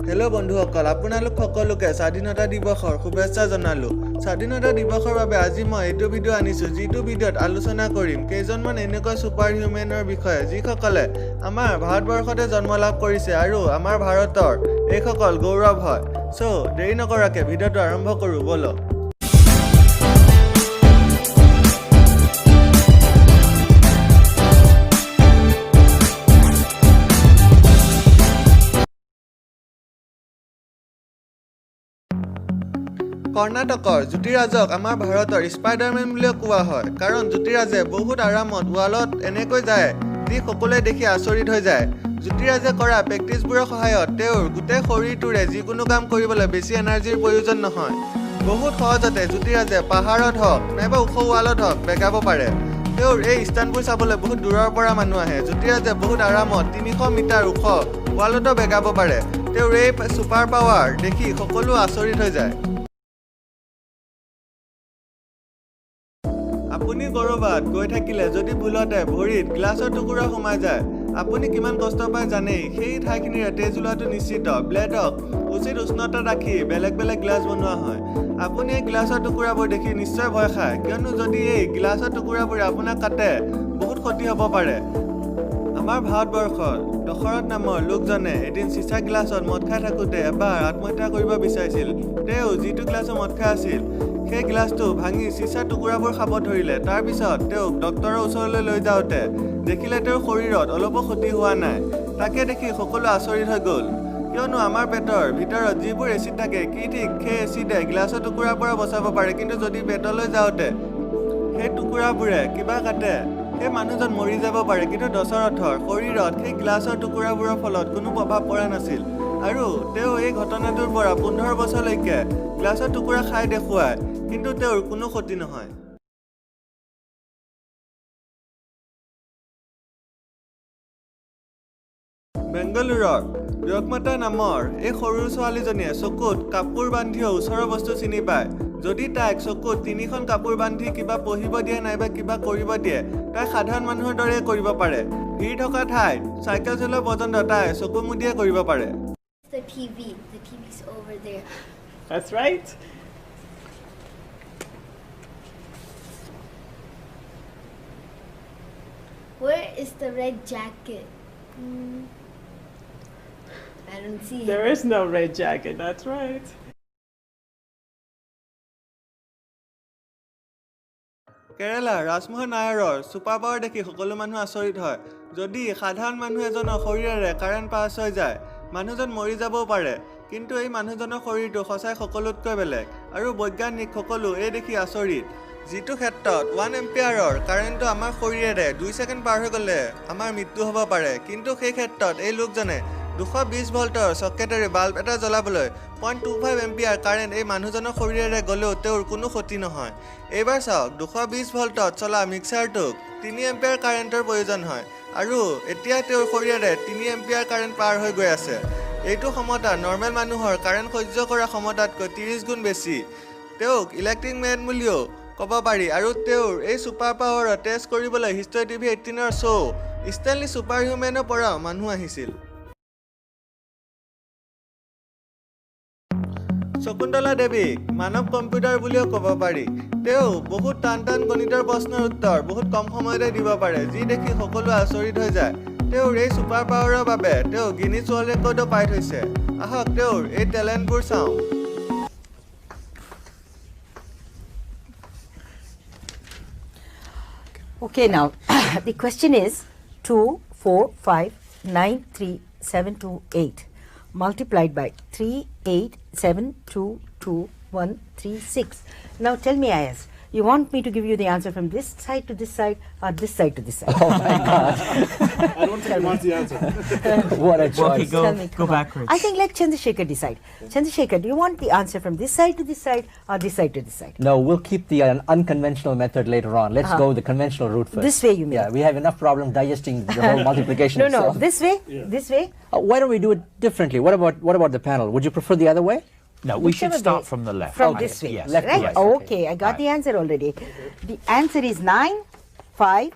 Hello বন্ধুসকল আপোনালোক সকলোকে স্বাধীনতা দিৱসৰ শুভেচ্ছা জনালো স্বাধীনতা দিৱসৰ বাবে আজি মই এইটো ভিডিও আনিছো যিটো ভিডিওত আলোচনা কৰিম কেইজনমান এনেকুৱা সুপাৰ হিউমেনৰ বিষয়ে যিসকলে আমাৰ ভাৰতবৰ্ষতে জন্ম লাভ কৰিছে আৰু আমাৰ ভাৰতৰ এইসকল গৌৰৱ হয় সো দেৰি নকৰাকে ভিডিওটো আৰম্ভ কৰো বলো কৰ্ণাটকৰ জ্যোতিৰাজক আমাৰ ভাৰতৰ স্পাইডাৰমেন বুলি কোৱা হয় কাৰণ জ্যোতিৰাজে বহুত আৰামত ৱালত এনেকৈ যায় যি সকলোৱে দেখি আচৰিত হৈ যায় জ্যোতিৰাজে কৰা প্ৰেক্টিছবোৰৰ সহায়ত তেওঁৰ গোটেই শৰীৰটোৰে যিকোনো কাম কৰিবলৈ বেছি এনাৰ্জিৰ প্ৰয়োজন নহয় বহুত সহজতে জ্যোতিৰাজে পাহাৰত হওক নাইবা ওখ ৱালত হওক বেগাব পাৰে তেওঁৰ এই স্থানবোৰ চাবলৈ বহুত দূৰৰ পৰা মানুহ আহে জ্যোতিৰাজে বহুত আৰামত 300 মিটাৰ ওখ ৱালতো বেগাব পাৰে তেওঁৰ এই সুপাৰ পাৱাৰ দেখি সকলো আচৰিত হৈ যায় আপুনি কৰবাত গৈ থাকিলে যদি ভুলতে ভৰিত গ্লাছৰ টুকুৰা সোমাই যায় আপুনি কিমান কষ্ট পায় জানেই সেই ঠাইখিনিৰে তেজ ওলোৱাটো নিশ্চিত ব্লেডক উচিত উষ্ণতা ৰাখি বেলেগ বেলেগ গ্লাছ বনোৱা হয় আপুনি এই গ্লাছৰ টুকুৰাবোৰ দেখি নিশ্চয় ভয় খায় কিয়নো যদি এই গ্লাছৰ টুকুৰাবোৰে আপোনাক কাটে বহুত ক্ষতি হ'ব পাৰে আমাৰ ভাৰতবৰ্ষত দশৰথ নামৰ লোকজনে এদিন চিচা গ্লাছত মদ খাই থাকোঁতে এবাৰ আত্মহত্যা কৰিব বিচাৰিছিল তেওঁ যিটো গ্লাছত মদ খাই আছিল সেই গ্লাছটো ভাঙি চিচা টুকুৰাবোৰ খাব ধৰিলে তাৰ পিছত তেওঁ ডক্টৰৰ ওচৰলৈ লৈ যাওঁতে দেখিলে তেওঁৰ শৰীৰত অলপো ক্ষতি হোৱা নাই তাকে দেখি সকলো আচৰিত হৈ গ'ল কিয়নো আমাৰ পেটৰ ভিতৰত যিবোৰ এচিড থাকে কি ঠিক সেই এচিডে গ্লাছৰ টুকুৰাৰ পৰা বচাব পাৰে কিন্তু যদি পেটলৈ যাওঁতে সেই টুকুৰাবোৰে কিবা কাটে সেই মানুহজন মৰি যাব পাৰে কিন্তু দশৰথৰ শৰীৰত সেই গ্লাছৰ টুকুৰাবোৰৰ ফলত কোনো প্ৰভাৱ পৰা নাছিল আৰু তেওঁ এই ঘটনাটোৰ পৰা 15 বছৰলৈকে গ্লাছৰ টুকুৰা খাই দেখুৱায় কিন্তু তেওঁৰ কোনো ক্ষতি নহয় বেংগালুৰুৰ yogamata নামৰ এই সৰু ছোৱালীজনীয়ে চকুত কাপোৰ বান্ধিও ওচৰৰ বস্তু চিনি পায় যদি তাইক চকুত 3খন কাপোৰ বান্ধি কিবা পঢ়িব দিয়ে নাইবা কিবা কৰিব দিয়ে তাই সাধাৰণ মানুহৰ দৰে কৰিব পাৰে ভিৰ থকা ঠাইত চাইকেল চলোৱা পৰ্যন্ত তাই চকু মুদিয়ে কৰিব পাৰে The TV's over there. That's right. Where is the red jacket? I don't see him. There is no red jacket, that's right. Kerala Rajmohan নায়াৰৰ সুপাৰ পাৱাৰ দেখি সকলো মানুহ আচৰিত হয় যদি সাধাৰণ মানুহ এজনৰ শৰীৰেৰে কাৰেণ্ট পাছ হৈ যায় মানুহজন মৰি যাবও পাৰে কিন্তু এই মানুহজনৰ শৰীৰটো সঁচাই সকলোতকৈ বেলেগ আৰু বৈজ্ঞানিক সকলো এই দেখি আচৰিত যিটো ক্ষেত্ৰত 1 এম্পিয়াৰৰ কাৰেণ্টটো আমাৰ শৰীৰেৰে 2 ছেকেণ্ড পাৰ হৈ গ'লে আমাৰ মৃত্যু হ'ব পাৰে কিন্তু সেই ক্ষেত্ৰত এই লোকজনে 220 ভল্টৰ চকেটেৰে বাল্ব এটা জ্বলাবলৈ 0.25 এম্পিয়াৰ কাৰেণ্ট এই মানুহজনৰ শৰীৰেৰে গ'লেও তেওঁৰ কোনো ক্ষতি নহয় এইবাৰ চাওক 220 ভল্টত চলা মিক্সাৰটোক 3 এম্পিয়াৰ কাৰেণ্টৰ প্ৰয়োজন হয় আৰু এতিয়া তেওঁৰ শৰীৰেৰে 3 এম্পিয়াৰ কাৰেণ্ট পাৰ হৈ গৈ আছে এইটো ক্ষমতা নৰ্মেল মানুহৰ কাৰেণ্ট সহ্য কৰা ক্ষমতাতকৈ 30 গুণ বেছি তেওঁক ইলেক্ট্ৰিক মেন বুলিও ক'ব পাৰি আৰু তেওঁৰ এই সুপাৰ পাৱাৰৰ টেষ্ট কৰিবলৈ হিষ্টৰী টিভি 18ৰ শ্ব' ষ্টেনলি সুপাৰ হিউমেনৰ পৰা মানুহ আহিছিল শকুন্তলা দেৱীক মানৱ কম্পিউটাৰ বুলিও ক'ব পাৰি তেওঁ বহুত টান গণিতৰ প্ৰশ্নৰ উত্তৰ বহুত কম সময়তে দিব পাৰে যি দেখি সকলো আচৰিত হৈ যায় তেওঁৰ এই সুপাৰ পাৱাৰৰ বাবে তেওঁ গিনিছ ৱৰ্ল্ড ৰেকৰ্ডো পাই থৈছে আহক তেওঁৰ এই টেলেণ্টবোৰ চাওঁ Okay, now the question is 2, 4, 5, 9, 3, 7, 2, 8 multiplied by 3, 8, 7, 2, 2, 1, 3, 6. Now tell me, Ayaz, you want me to give you the answer from this side to this side or this side to this side? Oh my God. I don't think he wants the answer. What a choice. Tell me, Go come on. backwards. I think let Chandrasekhar decide. Chandrasekhar, do you want the answer from this side to this side or this side to this side? No, we'll keep the unconventional method later on. Let's go the conventional route first. This way you mean? Yeah, we have enough problem digesting the whole multiplication No, itself. this way? Yeah. This way? Why don't we do it differently? What about the panel? Would you prefer the other way? No, we should Whichever start way. from the left. From I this think. way, Yes. Left to right? right. Oh, Okay. okay, I got Right. the answer already. The answer is 9, 5,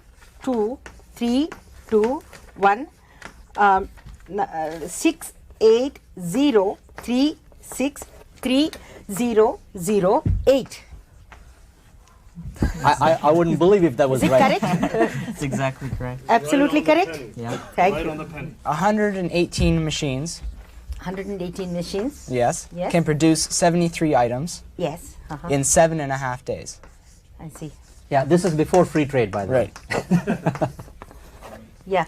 2, 3, 2, 1, 6, 280363008. I wouldn't believe if that was Is it right. correct? It's exactly correct. Absolutely correct? Yeah. Thank Right you. on the penny. 118 machines, 118 machines. yes, Yes. can produce 73 items Yes. in 7.5 days. I see. Yeah, this is before free trade, by the way. Right. Yeah.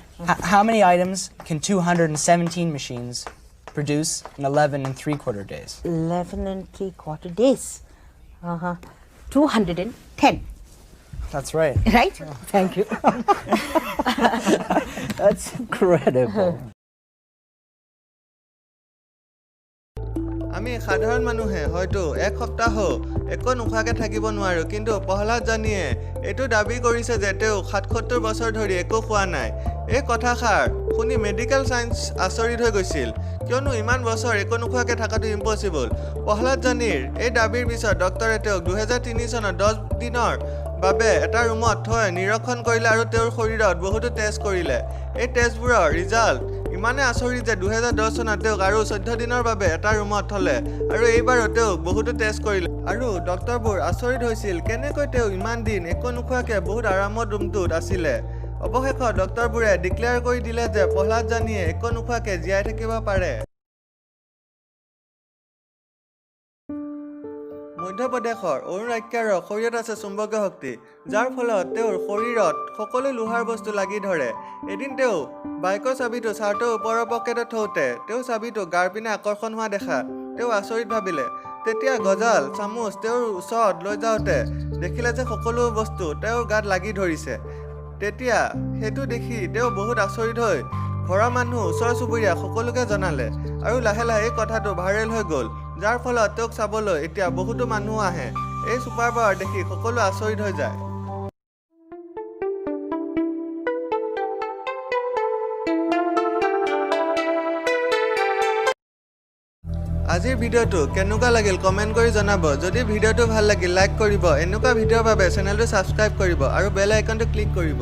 How many items can 217 machines produce in 11.75 days? 11.75 days. 210. That's right. Right? Thank you. That's incredible. আমি সাধাৰণ মানুহে হয়তো এক সপ্তাহ একো নোখোৱাকৈ থাকিব নোৱাৰো কিন্তু প্ৰহ্লাদ জানিয়ে এইটো দাবী কৰিছে যে তেওঁ ৭৭ বছৰ ধৰি একো খোৱা নাই এই কথাষাৰ শুনি মেডিকেল সায়েন্স আচৰিত হৈ গৈছিল কিয়নো ইমান বছৰ একো নোখোৱাকৈ থকাটো ইম্পসিবল প্ৰহ্লাদ জানিৰ এই দাবীৰ পিছত ডক্টৰে তেওঁক 2003 চনত 10 দিনৰ বাবে এটা ৰুমত থৈ নিৰীক্ষণ কৰিলে আৰু তেওঁৰ শৰীৰত বহুতো টেষ্ট কৰিলে এই টেষ্টবোৰৰ ৰিজাল্ট ইমানে আচৰিত যে 2010 চনত তেওঁক আৰু 14 দিনৰ বাবে এটা ৰুমত থলে আৰু এইবাৰো তেওঁক বহুতো টেষ্ট কৰিলে আৰু ডক্টৰবোৰ আচৰিত হৈছিল কেনেকৈ তেওঁ ইমান দিন একো নোখোৱাকৈ বহুত আৰামত ৰুমটোত আছিলে অৱশেষত ডক্টৰবোৰে ডিক্লেয়াৰ কৰি দিলে যে প্ৰহ্লাদ জানিয়ে একো নোখোৱাকৈ জীয়াই থাকিব পাৰে মধ্যপ্ৰদেশৰ অৰুণাক্যাৰ শৰীৰত আছে চুম্বকীয় শক্তি যাৰ ফলত তেওঁৰ শৰীৰত সকলো লোহাৰ বস্তু লাগি ধৰে এদিন তেওঁ বাইকৰ চাবিটো চাৰ্টৰ ওপৰৰ পকেটত থওঁতে তেওঁ চাবিটো গাৰ পিনে আকৰ্ষণ হোৱা দেখা তেওঁ আচৰিত ভাবিলে তেতিয়া গজাল চামুচ তেওঁৰ ওচৰত লৈ যাওঁতে দেখিলে যে সকলো বস্তু তেওঁৰ গাত লাগি ধৰিছে তেতিয়া সেইটো দেখি তেওঁ বহুত আচৰিত হৈ ঘৰৰ মানুহ ওচৰ চুবুৰীয়া সকলোকে জনালে আৰু লাহে লাহে এই কথাটো ভাইৰেল হৈ গ'ল যাৰ ফলত তেওঁক চাবলৈ এতিয়া বহুতো মানুহ আহে এই সুপাৰ পাৱাৰ দেখি সকলো আচৰিত হৈ যায় আজিৰ ভিডিঅ'টো কেনেকুৱা লাগিল কমেন্ট কৰি জনাব যদি ভিডিঅ'টো ভাল লাগিল লাইক কৰিব এনেকুৱা ভিডিঅ'ৰ বাবে চেনেলটো সাবস্ক্ৰাইব কৰিব আৰু বেল আইকনটো ক্লিক কৰিব